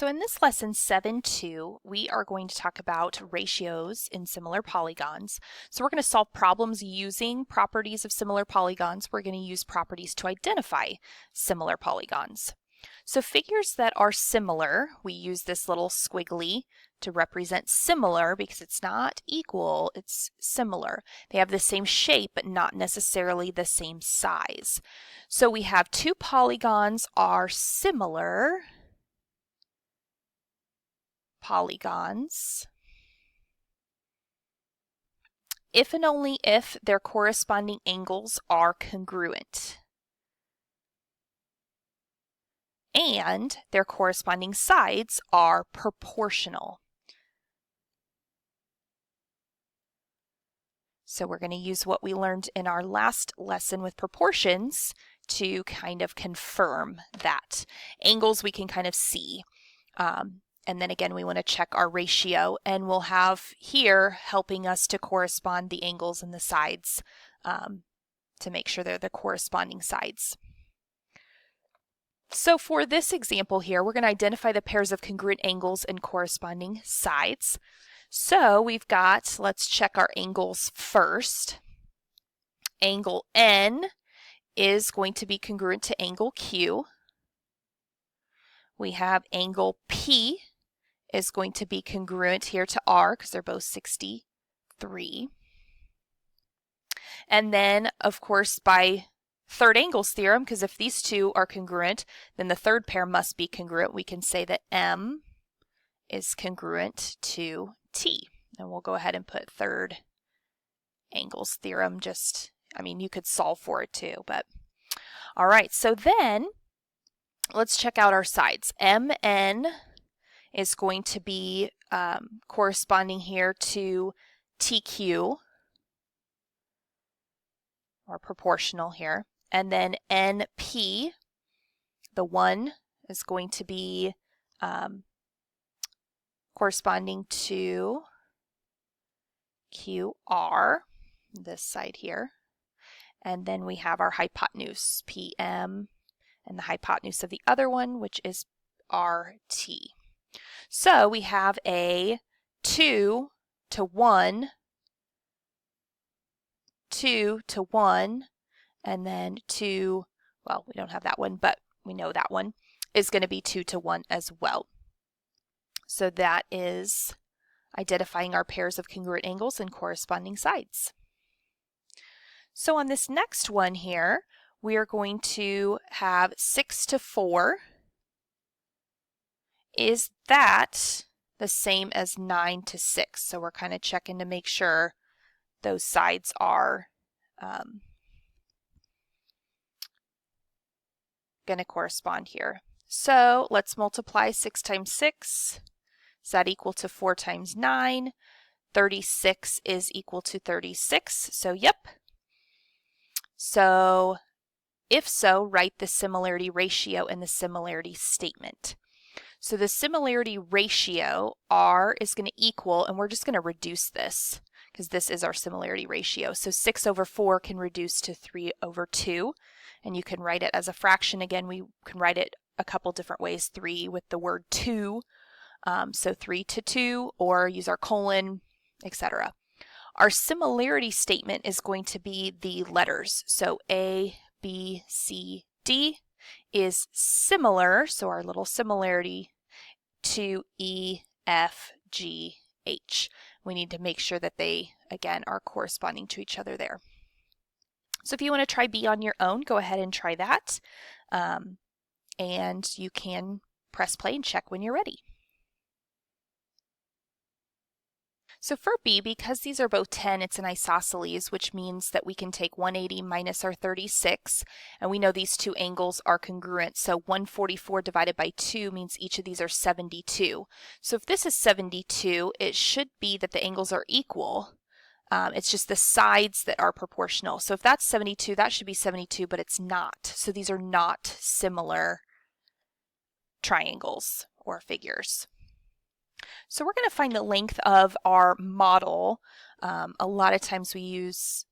So in this lesson 7.2, we are going to talk about ratios in similar polygons. So we're going to solve problems using properties of similar polygons. We're going to use properties to identify similar polygons. So figures that are similar, we use this little squiggly to represent similar because it's not equal, it's similar. They have the same shape but not necessarily the same size. So we have two polygons are similar polygons if and only if their corresponding angles are congruent and their corresponding sides are proportional. So we're going to use what we learned in our last lesson with proportions to kind of confirm that. Angles we can kind of see. And then again, we want to check our ratio, and we'll have here helping us to correspond the angles and the sides to make sure they're the corresponding sides. So for this example here, we're going to identify the pairs of congruent angles and corresponding sides. So we've got, let's check our angles first. Angle N is going to be congruent to angle Q. We have angle P is going to be congruent here to R because they're both 63. And then, of course, by third angles theorem, because if these two are congruent, then the third pair must be congruent. We can say that M is congruent to T. And we'll go ahead and put third angles theorem you could solve for it too, but all right. So then let's check out our sides. MN is going to be corresponding here to TQ, or proportional here. And then NP, the 1, is going to be corresponding to QR, this side here. And then we have our hypotenuse, PM, and the hypotenuse of the other one, which is RT. So we have a 2 to 1, 2 to 1, and then 2, well, we don't have that one, but we know that one is going to be 2 to 1 as well. So that is identifying our pairs of congruent angles and corresponding sides. So on this next one here, we are going to have 6 to 4. Is that the same as 9 to 6? So we're kind of checking to make sure those sides are going to correspond here. So let's multiply 6 times 6. Is that equal to 4 times 9? 36 is equal to 36. So yep. So if so, write the similarity ratio in the similarity statement. So the similarity ratio, R, is going to equal, and we're just going to reduce this because this is our similarity ratio. So 6 over 4 can reduce to 3 over 2, and you can write it as a fraction. Again, we can write it a couple different ways, 3 with the word 2, so 3 to 2, or use our colon, etc. Our similarity statement is going to be the letters. So A, B, C, D is similar, so our little similarity, to E, F, G, H. We need to make sure that they, again, are corresponding to each other there. So if you want to try B on your own, go ahead and try that. And you can press play and check when you're ready. So for B, because these are both 10, it's an isosceles, which means that we can take 180 minus our 36, and we know these two angles are congruent. So 144 divided by 2 means each of these are 72. So if this is 72, it should be that the angles are equal. It's just the sides that are proportional. So if that's 72, that should be 72, but it's not. So these are not similar triangles or figures. So we're going to find the length of our model. A lot of times we use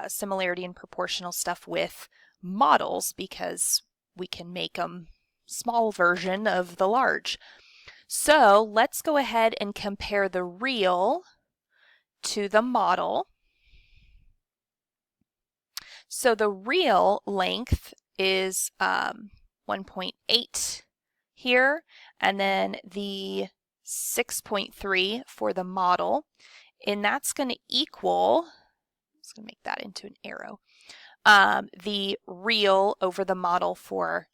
similarity and proportional stuff with models because we can make them small version of the large. So let's go ahead and compare the real to the model. So the real length is 1.8 here, and then the 6.3 for the model, and that's going to equal, I'm just going to make that into an arrow, the real over the model for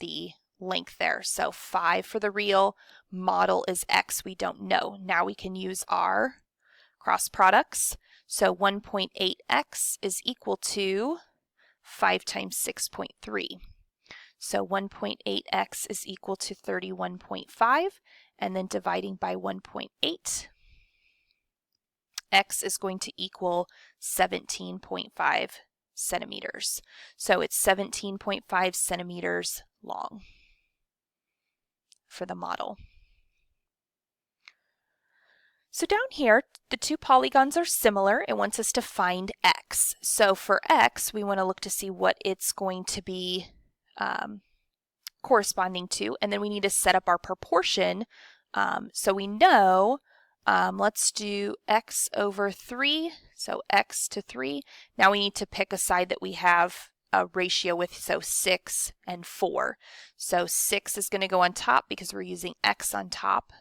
the length there. So 5 for the real, model is x, we don't know. Now we can use our cross products. So 1.8x is equal to 5 times 6.3. So 1.8x is equal to 31.5, and then dividing by 1.8, x is going to equal 17.5 centimeters. So it's 17.5 centimeters long for the model. So down here, the two polygons are similar. It wants us to find x. So for x, we want to look to see what it's going to be corresponding to, and then we need to set up our proportion. So we know, let's do x over 3, so x to 3. Now we need to pick a side that we have a ratio with, so 6 and 4. So 6 is going to go on top because we're using x on top,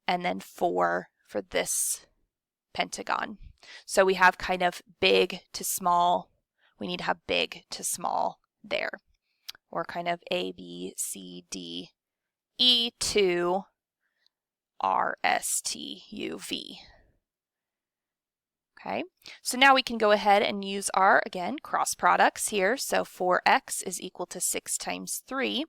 and then 4 for this pentagon. So we have kind of big to small. We need to have big to small there, or kind of A, B, C, D, E to R, S, T, U, V. Okay, so now we can go ahead and use our, again, cross products here. So 4x is equal to 6 times 3,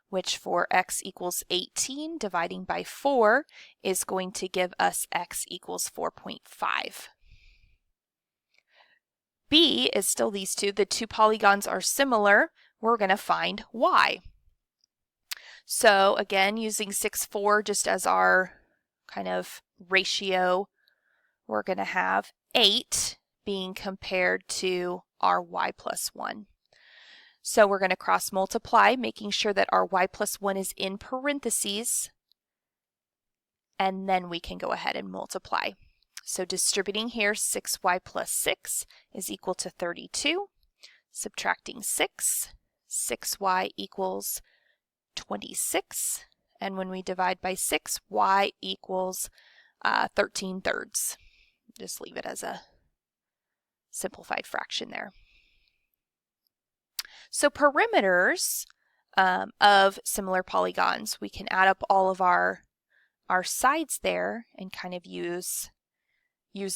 which for x equals 18, dividing by 4 is going to give us x equals 4.5. B is still these two. The two polygons are similar. We're going to find y. So again, using 6, 4 just as our kind of ratio, we're going to have 8 being compared to our y plus 1. So we're going to cross multiply, making sure that our y plus 1 is in parentheses, and then we can go ahead and multiply. So distributing here, 6y plus 6 is equal to 32. Subtracting 6, 6y equals 26. And when we divide by 6, y equals 13 thirds. Just leave it as a simplified fraction there. So perimeters of similar polygons, we can add up all of our sides there and kind of use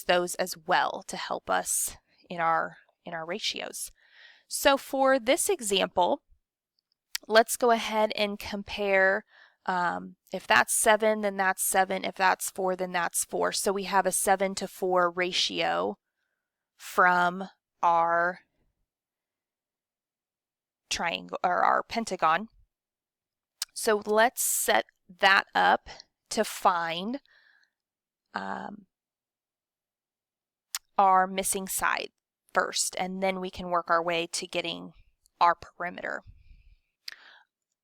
those as well to help us in our ratios. So for this example, let's go ahead and compare. If that's 7, then that's 7. If that's 4, then that's 4. So we have a 7 to 4 ratio from our triangle or our pentagon. So let's set that up to find our missing side first, and then we can work our way to getting our perimeter.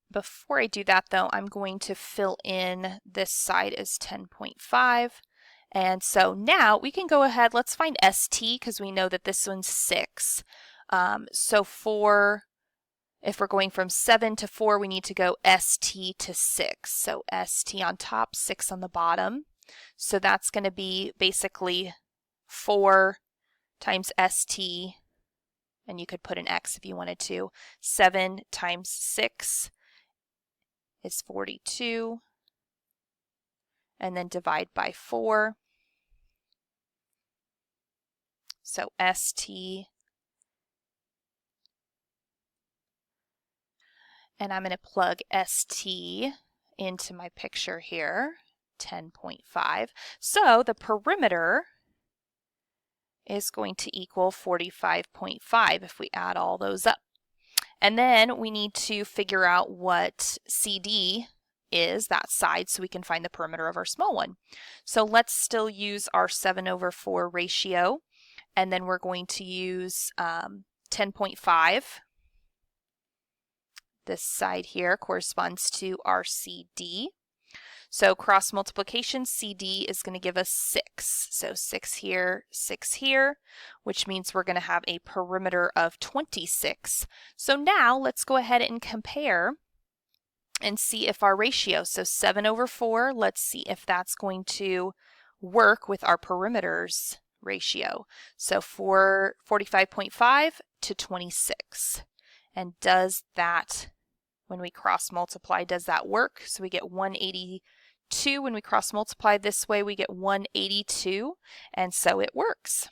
Before I do that though, I'm going to fill in this side as 10.5. And so now we can go ahead, let's find ST because we know that this one's 6. So if we're going from 7 to 4, we need to go ST to 6. So ST on top, 6 on the bottom. So that's going to be basically 4 times ST, and you could put an X if you wanted to. 7 times 6 is 42, and then divide by 4. So ST, and I'm going to plug ST into my picture here, 10.5. So the perimeter is going to equal 45.5 if we add all those up. And then we need to figure out what CD is, that side, so we can find the perimeter of our small one. So let's still use our 7 over 4 ratio, and then we're going to use 10.5 This side here corresponds to our CD. So cross multiplication, CD is going to give us 6. So 6 here, which means we're going to have a perimeter of 26. So now let's go ahead and compare and see if our ratio, so 7/4, let's see if that's going to work with our perimeters ratio. So for 45.5 to 26. And does that, when we cross multiply, does that work? So we get 182. When we cross multiply this way, we get 182, and so it works.